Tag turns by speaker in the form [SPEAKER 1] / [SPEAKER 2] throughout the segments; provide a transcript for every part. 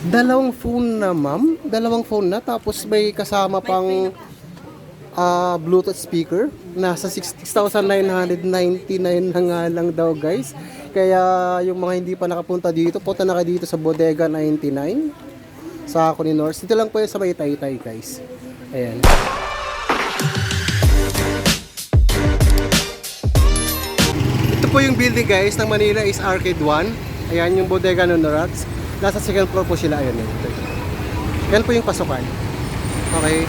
[SPEAKER 1] Dalawang phone na, ma'am. Dalawang phone na. Tapos may kasama pang Bluetooth speaker. Nasa 6,999 na nga lang daw, guys. Kaya yung mga hindi pa nakapunta dito, punta na kayo dito sa Bodega 99 sa Coninors. Dito lang po yun sa may Taytay, guys. Ayan. Ito po yung building, guys, ng Manila is Arcade 1. Ayan yung Bodega Nonorats. Nasa second floor po sila. Ayan. Yan po yung pasukan. Okay.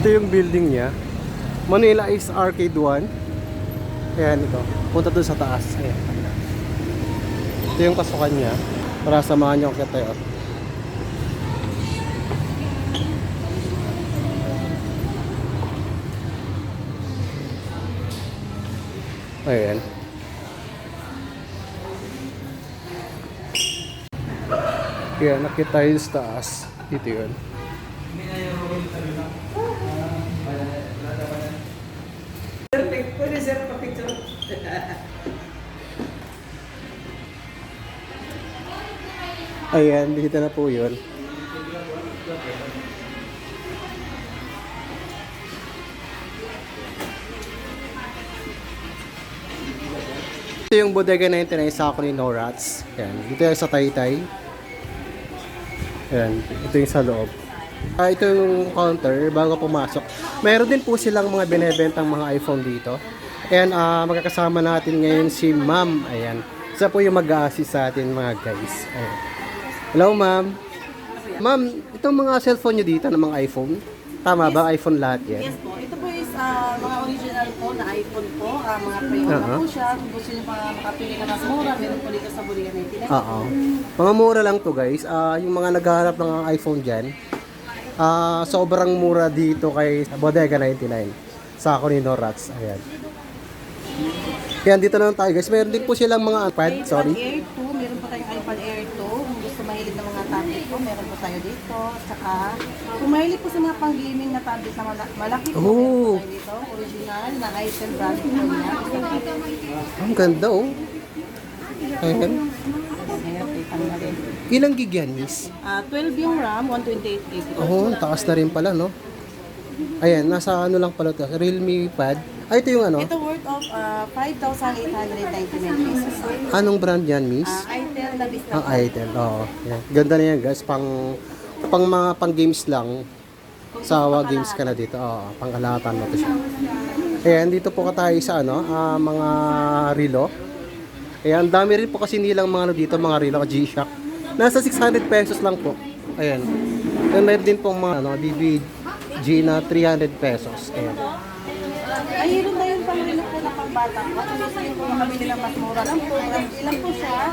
[SPEAKER 1] Ito yung building niya. Manila is Arcade 1. Ayan ito. Punta doon sa taas. Ayan. Ito yung pasukan niya. Para samahan niyo ako tayo. Ayan. Kaya nakita tayo sa taas. Dito yun.
[SPEAKER 2] Pwede sir pa-picture.
[SPEAKER 1] Ayan, dito na po yun. Ito yung Bodega 99 sa Coninors. Ayan, dito yung sa Taytay. Ayan, ito yung sa loob. Ito yung counter bago pumasok. Meron din po silang mga binebentang mga iPhone dito. Ayan, magkakasama natin ngayon si Ma'am. Ayan, isa po yung mag-a-assist sa atin mga guys. Ayan. Hello ma'am. Ma'am, itong mga cellphone nyo dito ng mga iPhone, tama ba? iPhone lahat yan?
[SPEAKER 2] Yes po. Ito po is mga original po na iPhone po. Mga pre-order na po siya. Kung gusto nyo pa makapili na mas mura, meron po dito sa Bodega 99.
[SPEAKER 1] Oo. Mga mura lang to guys. Yung mga naghahanap ng iPhone dyan, sobrang mura dito kay Bodega 99 sa Coninors. Ayan. Yan, dito na lang tayo guys. Meron din po silang mga iPad. Sorry.
[SPEAKER 2] iPad Air 2. Meron po tayong iPad Air 2. Kung gusto mahilig ng mga tablet po, meron po tayo dito. Tsaka, kung mahilig po sa mga pang-gaming na tablet na malaki po, meron po tayo dito. Original na item brand po niya.
[SPEAKER 1] Ang ganda oh. Ayan. Ilang gig yan, miss?
[SPEAKER 2] 12 yung RAM, 128 GB.
[SPEAKER 1] Oo, taas na rin pala, no? Ayan, nasa ano lang pala to, Realme Pad. Ito yung ano?
[SPEAKER 2] Ito worth of 5,899 pesos.
[SPEAKER 1] Anong brand yan, miss?
[SPEAKER 2] Itel na Vista.
[SPEAKER 1] Ang Itel, oo. Yan. Ganda na yan, guys. Pang mga pang-games lang. Sawa games ka na dito. Oo, pang-alatan mo to siya. Ayan, dito po ka tayo sa ano, mga relo. Ayan, dami rin po kasi nilang mga ano dito, mga relo, G-Shock. Nasa 600 pesos lang po. Ayan. And meron din pong mga ano, DVG na 300 pesos. Ayan.
[SPEAKER 2] Ay, yun na yung pang-relo po na pang-bata po. Kung gusto nyo po makabili ng mas mura lang po. Ilan po siya?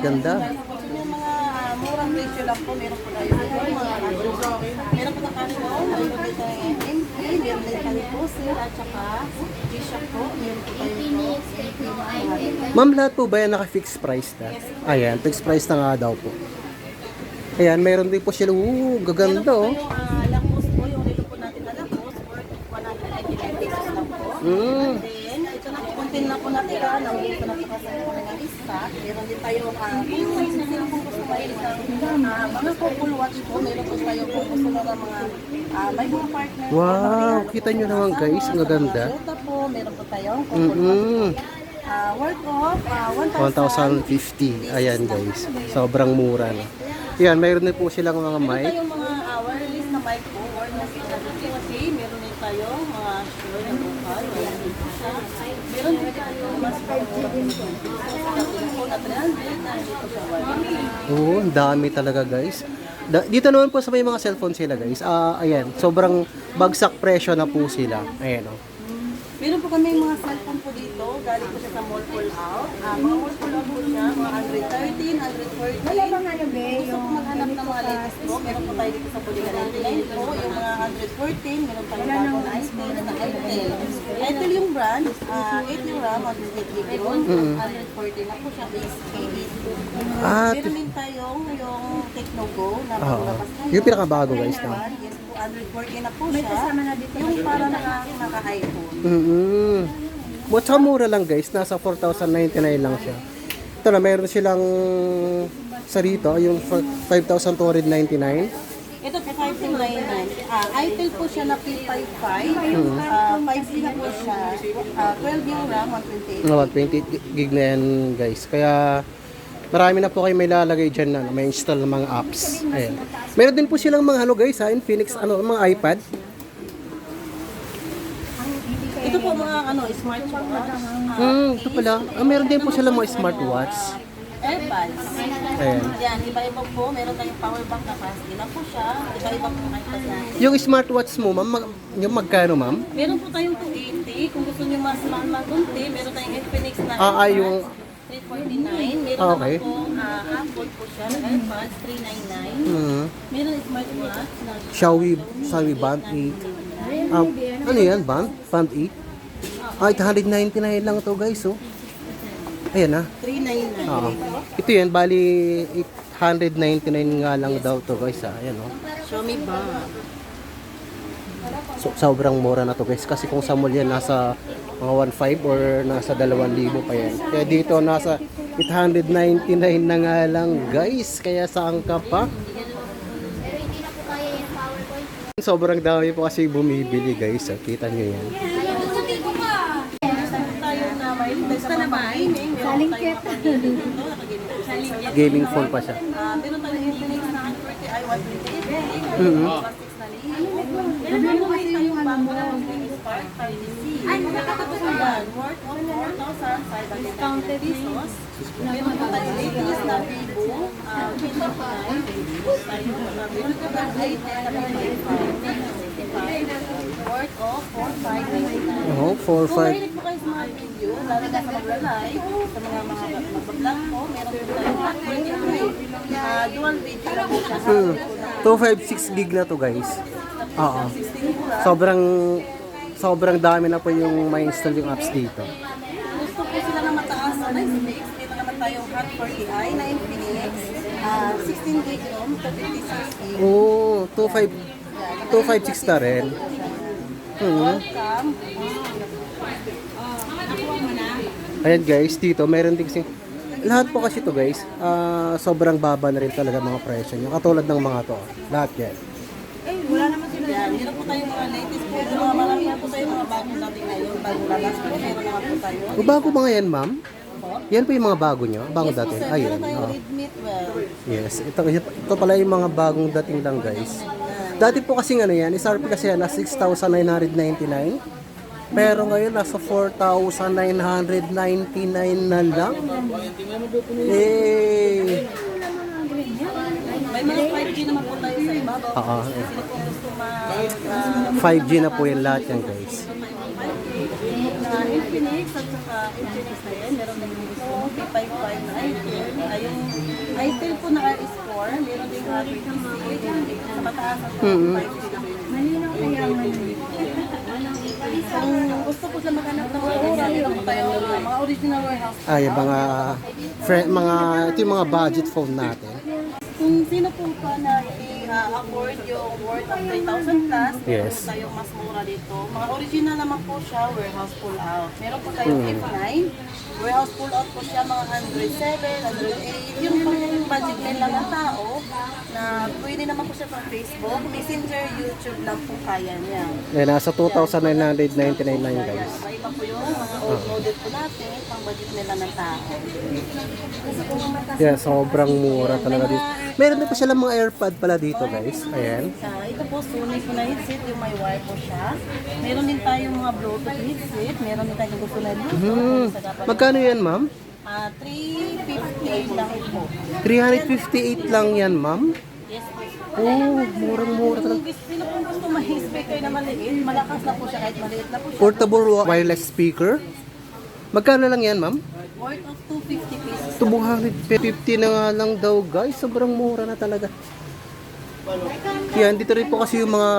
[SPEAKER 1] Ganda.
[SPEAKER 2] Kung gusto nyo mga murang ratio lang po, meron po tayo dito. Meron po na kaso, meron po tayo MP, meron din tayo Fossil, at saka G-Shock po. Meron po tayo ito.
[SPEAKER 1] Ma'am, lahat po ba yan naka-fixed price na? Ayan, fixed price na nga daw po. Ayan, meron din po sila. Gaganda oh.
[SPEAKER 2] Lakos po, yung relo po natin na lakos, worth 199 pesos lang po. And then, ito na po, content na po natin na dito na po kasi po ng stock. Meron din tayo, kung sino po gusto tayo mga couple watch po, meron po tayo kung gusto na mga may mga partner.
[SPEAKER 1] Wow, kita nyo naman guys, ang ganda.
[SPEAKER 2] Ito po, meron po tayong couple watch. Worth of
[SPEAKER 1] 1,050. Ayan guys, sobrang mura na. Yan, mayroon din po silang mga
[SPEAKER 2] Meron
[SPEAKER 1] mic.
[SPEAKER 2] tayong mga wireless na mic po, wireless na kasi meron din tayong mga sure na vocal, wireless po siya. Meron din tayong mas 5G din po. Po na 300 na dito sa wireless.
[SPEAKER 1] Oo, ang dami talaga guys. Dito naman po sa may mga cellphone sila guys. Ayan, sobrang bagsak presyo na po sila. Ayan o.
[SPEAKER 2] Meron po kami mga cellphone po dito, galing po siya sa mall pull out. Mga mall pull out po siya, mga 113, 140. Wala bang ano ba? Gusto po maghanap ng mga latest po, meron po tayo dito sa Bodega 99 po, yung mga 114, meron tayo bago na iPhone na Itel. Itel yung brand, 8 yung RAM, 128 GB yun, 140 na po siya, base K8. Meron din tayong yung Tecnogo na maglabas tayo.
[SPEAKER 1] Yung pinakabago guys na.
[SPEAKER 2] Yes po, 140 na po siya. Yung para naka-iPhone.
[SPEAKER 1] But sa mura lang guys, nasa 4,099 lang siya. Ito na, meron silang sa rito, yung 5,299.
[SPEAKER 2] Ito po 5299. Itel po siya na P55. 5G na po siya. 12 yung RAM, 128.
[SPEAKER 1] 128 gig na yan, guys. Kaya marami na po kayo may lalagay dyan na may install ng mga apps. Ayan. Meron din po silang mga guys, Infinix, mga iPad.
[SPEAKER 2] Ito po mga smartwatch.
[SPEAKER 1] Ito pala. Meron din po silang mga smartwatch.
[SPEAKER 2] AirPods.
[SPEAKER 1] Ayan.
[SPEAKER 2] Yan, iba-iba po. Meron tayong power bank capacity na po siya. Iba-iba po ang iPad natin.
[SPEAKER 1] Yung smartwatch mo, ma'am, yung magkano, ma'am?
[SPEAKER 2] Meron po tayong 280. Kung gusto niyo mas magunti, meron tayong Infinix na
[SPEAKER 1] yung
[SPEAKER 2] 349. Meron
[SPEAKER 1] okay.
[SPEAKER 2] naman po Apple po siya na AirPods 399. Meron smartwatch na
[SPEAKER 1] Xiaomi Band 8. Ano yan, Band 8? 899 lang to, guys, oh. Ayan,
[SPEAKER 2] 399.
[SPEAKER 1] Ito yan, bali 899 nga lang daw to, guys, Ayan, oh.
[SPEAKER 2] Xiaomi Band.
[SPEAKER 1] So, sobrang mura na to, guys, kasi kung sa mall yan, nasa mga 1.5 or nasa 2,000 pa yan. Kaya dito, nasa 899 na nga lang, guys. Kaya saan ka pa? Sobrang dami po kasi bumibili, guys. Kita nyo yan.
[SPEAKER 2] Basta na ba?
[SPEAKER 3] Salingkit.
[SPEAKER 1] Gaming phone pa siya.
[SPEAKER 2] Meron tayong Infinix na 130i 128.
[SPEAKER 3] Sabi mo kasi yung ano mo.
[SPEAKER 2] Spark 30C. Yan, worth of 4,500 pesos. Meron po tayong latest na Vivo. Meron po tayong item na worth of 4,599.
[SPEAKER 1] Oh, 4,
[SPEAKER 2] Kung
[SPEAKER 1] 5.
[SPEAKER 2] mahilig po kayo sa mga video, lalo na sa magla-live, sa mga mag-vlog po, meron po tayong Hot 23. Dual video lang po siya.
[SPEAKER 1] 256 gig na to, guys. Oo.
[SPEAKER 2] 16 po lang.
[SPEAKER 1] Sobrang dami na po yung may install yung apps dito.
[SPEAKER 2] Gusto po sila na mataas na specs. Dito naman tayong Hot 40i na Infinix. 16 gig ROM, 256 gig.
[SPEAKER 1] Oh, 256 na rin.
[SPEAKER 2] Welcome.
[SPEAKER 1] Ayan, guys, dito meron din kasi lahat po kasi to, guys. Sobrang baba na rin talaga mga presyo nyo. Katulad ng mga to. Lahat yan.
[SPEAKER 2] Wala naman sila. Yan, meron po tayong mga latest po. Marami na po tayong mga bagong natin ngayon. Bagong labas po. Meron naman po tayo.
[SPEAKER 1] O, bago ba nga yan, ma'am? Yan po yung mga bago nyo? Bago
[SPEAKER 2] Yes po,
[SPEAKER 1] dati?
[SPEAKER 2] sir.
[SPEAKER 1] Ayun.
[SPEAKER 2] Meron tayong Redmi 12.
[SPEAKER 1] Yes. Ito pala yung mga bagong dating lang, guys. Dati po kasi ano yan, SRP kasi yan na 6,999. Pero ngayon nasa 4,999 na lang. Eh.
[SPEAKER 2] May mga 5G naman po tayo sa iba.
[SPEAKER 1] Oo.
[SPEAKER 2] Sino po gusto
[SPEAKER 1] 5G na po yan lahat yan, guys.
[SPEAKER 2] Infinix at saka Infinix na yan. Meron din yung gusto mo. P55 na Itel. Yung Itel po na RS4. Meron din yung sa mataas at 5G na po.
[SPEAKER 3] Malinaw kaya
[SPEAKER 2] Kung gusto po siya maghanap ng mga original, meron po tayo mga original warehouse.
[SPEAKER 1] Yung ito yung mga budget phone natin.
[SPEAKER 2] Kung sino po pa na i-afford yung worth of 3,000 plus, meron
[SPEAKER 1] Yes.
[SPEAKER 2] po tayong mas mura dito. Mga original naman po siya, warehouse pull out. Meron po tayong F9, warehouse pull out po siya mga 107, 108. Yung pang budget nila ng tao, na pwede naman po siya pang Facebook, Messenger, YouTube lang po kaya niya.
[SPEAKER 1] Nasa 2,999 lang, guys.
[SPEAKER 2] Iba po yung mga old model po natin, pang budget nila ng tao.
[SPEAKER 1] Yeah, sobrang mura talaga dito. Meron din po sila mga AirPod pala dito, guys. Ayan.
[SPEAKER 2] Ito po, Sony po na headset, yung may wire po siya. Meron din tayong mga Bluetooth headset, meron din tayong gusto na Bluetooth.
[SPEAKER 1] Magkano yan, ma'am?
[SPEAKER 2] 358 lang po.
[SPEAKER 1] 358 lang yan, ma'am?
[SPEAKER 2] Yes po.
[SPEAKER 1] Oh, murang-mura talaga.
[SPEAKER 2] Kung sino pong gusto ma-speaker na maliit, malakas na po siya kahit maliit na po siya.
[SPEAKER 1] Portable wireless speaker. Magkano lang yan, ma'am?
[SPEAKER 2] Worth of 250 pesos.
[SPEAKER 1] 250 na nga lang daw, guys. Sobrang mura na talaga. Yan, dito rin po kasi yung mga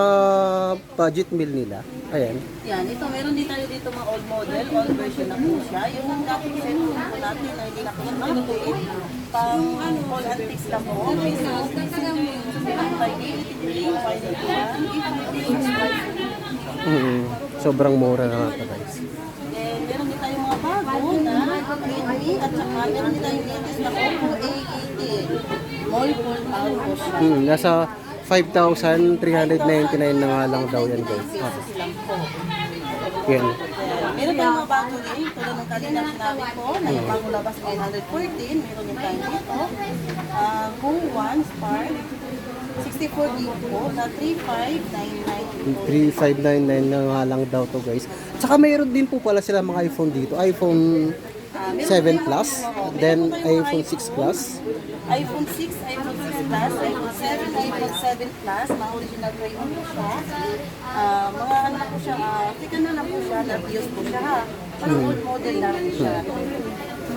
[SPEAKER 1] budget meal nila. Ayan.
[SPEAKER 2] Yan, ito meron din tayo dito mga old model, old version na po siya. Yung dating set po natin na hindi na po nag-update, pang all antiques lang po. Meron tayo 83, 581,
[SPEAKER 1] Sobrang mura na nga ito, guys.
[SPEAKER 2] Then, meron din tayong mga bago na Redmi at saka meron din tayong latest na Oppo A80. Mall pull out po siya.
[SPEAKER 1] Nasa 5,399 na nga lang daw yan guys.
[SPEAKER 2] Pesos lang po.
[SPEAKER 1] Yan.
[SPEAKER 2] Meron tayong mga bago din, tulad ng kanina sinabi ko, na yung bagong labas 914, meron din tayo dito. Go One Spark, 64 gig po, na 3599 po.
[SPEAKER 1] 3,599 na nga lang daw to guys. Tsaka mayroon din po pala sila mga iPhone dito. iPhone 7 Plus, then iPhone 6 Plus.
[SPEAKER 2] iPhone 6, iPhone 6 Plus, iPhone 7, iPhone 7 Plus, mga original rayon po siya. Mga ano na po siya, tika na lang po siya, na-views po siya ha. Parang old model na rin siya.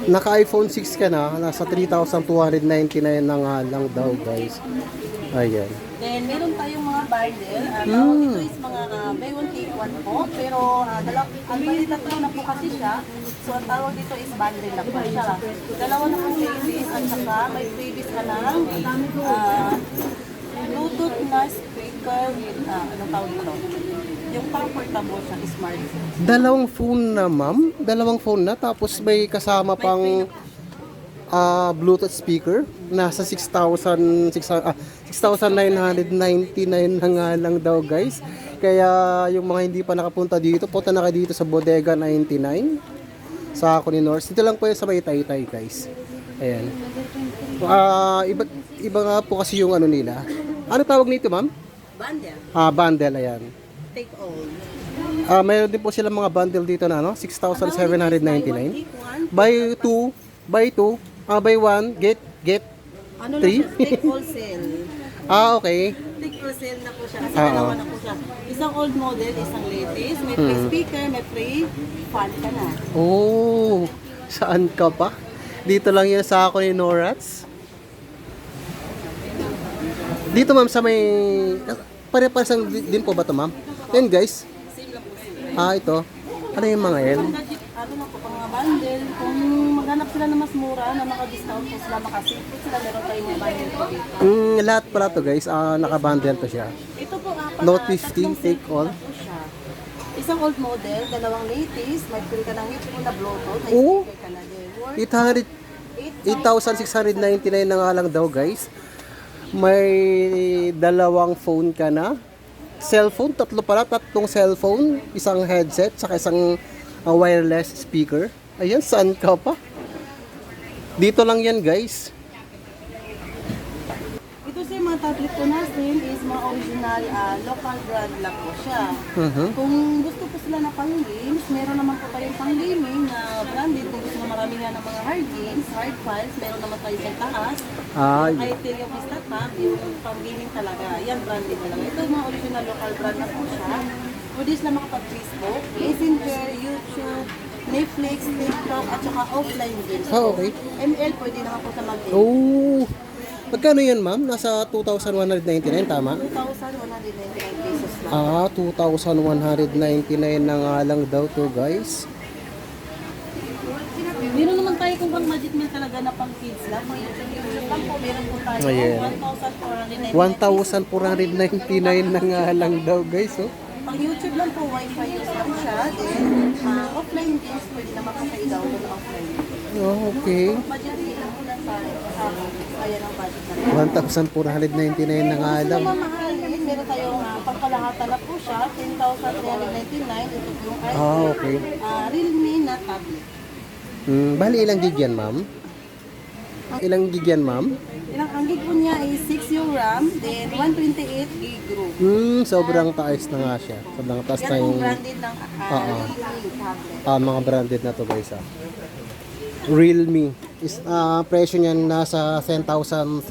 [SPEAKER 1] Naka iPhone 6 ka na, nasa 3,299 na nga lang daw guys. Ayan.
[SPEAKER 2] Then, meron tayong mga bundle. Tawag ito is mga buy one take one po. Pero, ang bali tatlo na po kasi siya. So, ang tawag dito is bundle na po siya. Dalawa na po freebies at saka may freebies ka ng Bluetooth na speaker with, anong tawag ito? Yung pang portable siya, smartphone.
[SPEAKER 1] Dalawang phone na ma'am. Dalawang phone na. Tapos may kasama pang Bluetooth speaker. Nasa 6,999 na nga lang daw guys. Kaya yung mga hindi pa nakapunta dito, punta na kayo dito sa Bodega 99 sa Coninors. Dito lang po yan sa may Taytay guys. Ayan. Iba nga po kasi yung ano nila. Ano tawag nito ma'am?
[SPEAKER 2] Bundle.
[SPEAKER 1] Bundle, ayan.
[SPEAKER 2] Take all.
[SPEAKER 1] Mayroon din po sila mga bundle dito na 6,799. Buy 2, buy 1, get
[SPEAKER 2] Ano lang
[SPEAKER 1] Three?
[SPEAKER 2] siya? Take wholesale.
[SPEAKER 1] okay.
[SPEAKER 2] Take wholesale na po siya. Kasi dalawa na po siya. Isang old model, isang latest. May free speaker, may free fan ka na.
[SPEAKER 1] Oh, saan ka pa? Dito lang yan sa ako ni Norats. Dito ma'am sa may pare-parang din po ba to ma'am? Yan guys.
[SPEAKER 2] Same lang po sila.
[SPEAKER 1] Ito. Ano yung mga yan?
[SPEAKER 2] Ano na po, pang mga bundle. Kung maghanap sila na mas mura, na naka-discount po sila, makasave po sila, meron tayong mga bundle po dito.
[SPEAKER 1] Lahat pala to guys. Naka-bundle to siya.
[SPEAKER 2] Ito po,
[SPEAKER 1] Note 15, take all.
[SPEAKER 2] po siya. Isang old model, dalawang latest, may free ka ng headphone na Bluetooth, may
[SPEAKER 1] Oh.
[SPEAKER 2] speaker ka na din. Worth
[SPEAKER 1] 8,699 na nga lang daw guys. May dalawang phone ka na. Cellphone, tatlong cellphone, isang headset, saka isang wireless speaker. Ayan, saan ka pa? Dito lang yan guys.
[SPEAKER 2] Ito sa mga tablet ko natin is mga original local brand lang po siya. Kung gusto po sila na pang games, meron naman po tayong pang gaming na branded. Kung gusto na marami nga ng mga hard games, hard files, meron naman tayo sa taas. Itel yung Vista Tab, yung pang gaming talaga. Yan branded talaga. Ito mga original local brand na po siya. Pwede sila makapag-Facebook, Messenger, YouTube, Netflix, TikTok, at saka offline games.
[SPEAKER 1] Okay.
[SPEAKER 2] ML pwede naman po sa mag-game.
[SPEAKER 1] Oh. Magkano yan ma'am? Nasa 2,199 tama?
[SPEAKER 2] 2,199 pesos lang.
[SPEAKER 1] 2,199 na nga lang daw to guys.
[SPEAKER 2] Meron naman tayo kung pang budget meal talaga na pang kids lang. Pang YouTube lang po, meron po tayo.
[SPEAKER 1] Ayan. 1,499 na nga lang daw guys. Oh.
[SPEAKER 2] Pang YouTube lang po, wifi use lang siya. Then, offline games, pwede naman po kayo download offline.
[SPEAKER 1] Okay.
[SPEAKER 2] Budget meal lang po lang tayo. Ayan ang budget natin.
[SPEAKER 1] 1,499 na nga lang.
[SPEAKER 2] Sa mamahalin, meron tayong pangkalahatan na po siya, 10,399. Ito po yung
[SPEAKER 1] Okay.
[SPEAKER 2] Realme na tablet.
[SPEAKER 1] Bali ilang gig yan ma'am? Ilang gig yan ma'am?
[SPEAKER 2] Ang gig po niya is 6 yung RAM, then 128 gig room.
[SPEAKER 1] Sobrang taas na nga siya. Sobrang taas
[SPEAKER 2] Yan
[SPEAKER 1] na
[SPEAKER 2] po
[SPEAKER 1] yung
[SPEAKER 2] branded ng Realme tablet.
[SPEAKER 1] mga branded na to guys. Realme. Presyo niyan nasa 10,399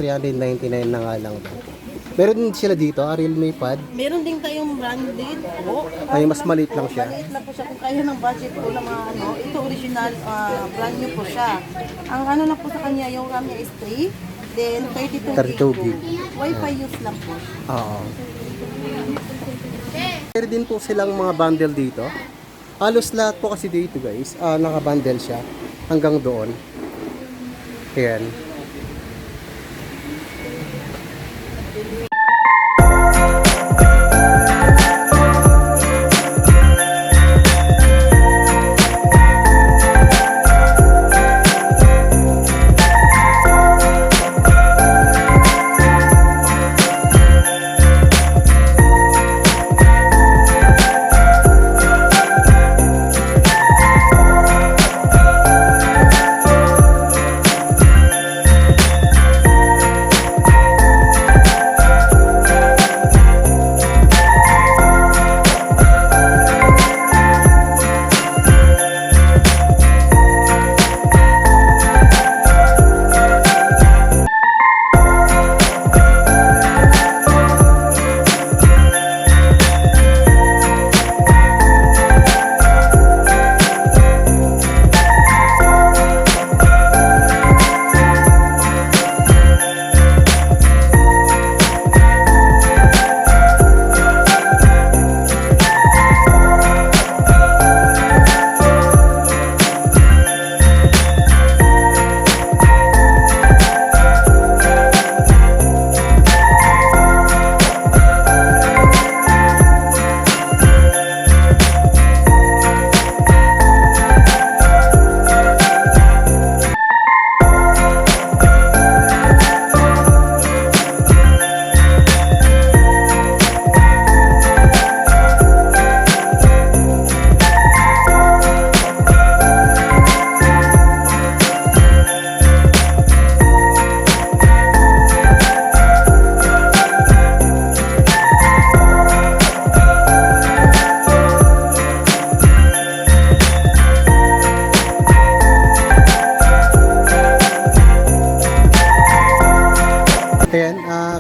[SPEAKER 1] na nga lang daw. Meron din sila dito, Realme Pad.
[SPEAKER 2] Meron din tayong branded po.
[SPEAKER 1] Ay, mas maliit lang siya.
[SPEAKER 2] Maliit lang po siya. Kung kaya ng budget po ng mga ano, ito original brand new po siya. Ang ano lang po sa kanya, yung RAM niya is 3, then 32
[SPEAKER 1] gig.
[SPEAKER 2] Wi-Fi use lang po.
[SPEAKER 1] Oo. Meron din po silang mga bundle dito. Halos lahat po kasi dito guys, naka-bundle siya hanggang doon. Ayan.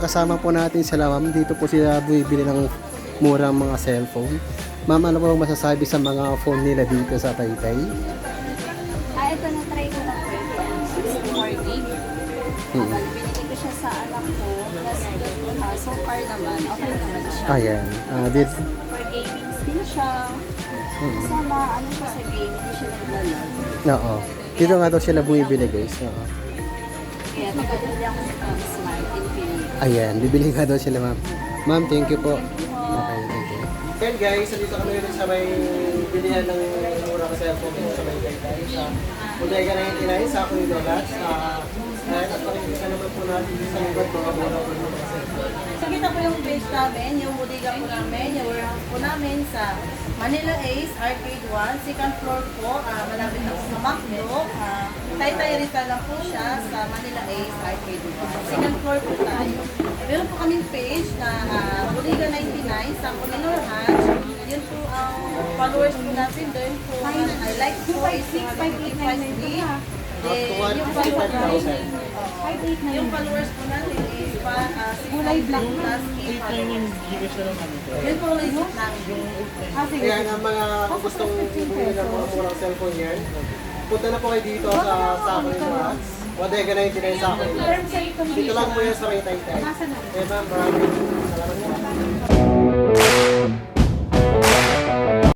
[SPEAKER 1] kasama po natin sila ma'am. Dito po sila bumibili ng murang mga cellphone. Ma'am, ano po ang masasabi sa mga phone nila dito sa Taytay?
[SPEAKER 3] Ito na try ko na po.
[SPEAKER 2] 64 gig.
[SPEAKER 3] Binili ko siya sa anak ko. Plus, so far naman, okay naman siya.
[SPEAKER 1] Ayan.
[SPEAKER 3] For gaming din siya. Sama, ano siya sa game, hindi siya naglalag.
[SPEAKER 1] Oo. Dito nga daw sila bumibili guys. Oo.
[SPEAKER 3] Kaya nagkabili ako ng Smart Infinity.
[SPEAKER 1] Ayan, bibili nga daw sila ma'am. Ma'am, thank you po. Okay, thank you. Ayan guys, dito kami ulit sa may bilihan ng murang cellphone sa may Taytay. Sa Bodega 99 sa Kuya Dolas. Ayan, at pakikita naman po natin sa lugar mga murang cellphone.
[SPEAKER 2] So kita po yung page namin, yung bodega po namin, yung warehouse po namin sa Manila Ace, Arcade 1, second floor po, malapit na po sa McDo. Taytay Rizal lang po siya sa Manila Ace, Arcade 1. Second floor po tayo. Meron po kaming page na Bodega 99 sa Cominor Ranch. Yun po ang followers po natin doon po. I like po is 55 yung followers, yung followers po natin is kulay black plus 8 followers. Yun po legit namin.
[SPEAKER 1] Kaya ang mga gustong bumili ng mga murang cellphone yan, punta na po kayo dito sa Kuya Dolas. Bodega 99 sa Kuya Dolas. Dito lang po yan sa may Taytay. Eh ma'am, maraming salamat po.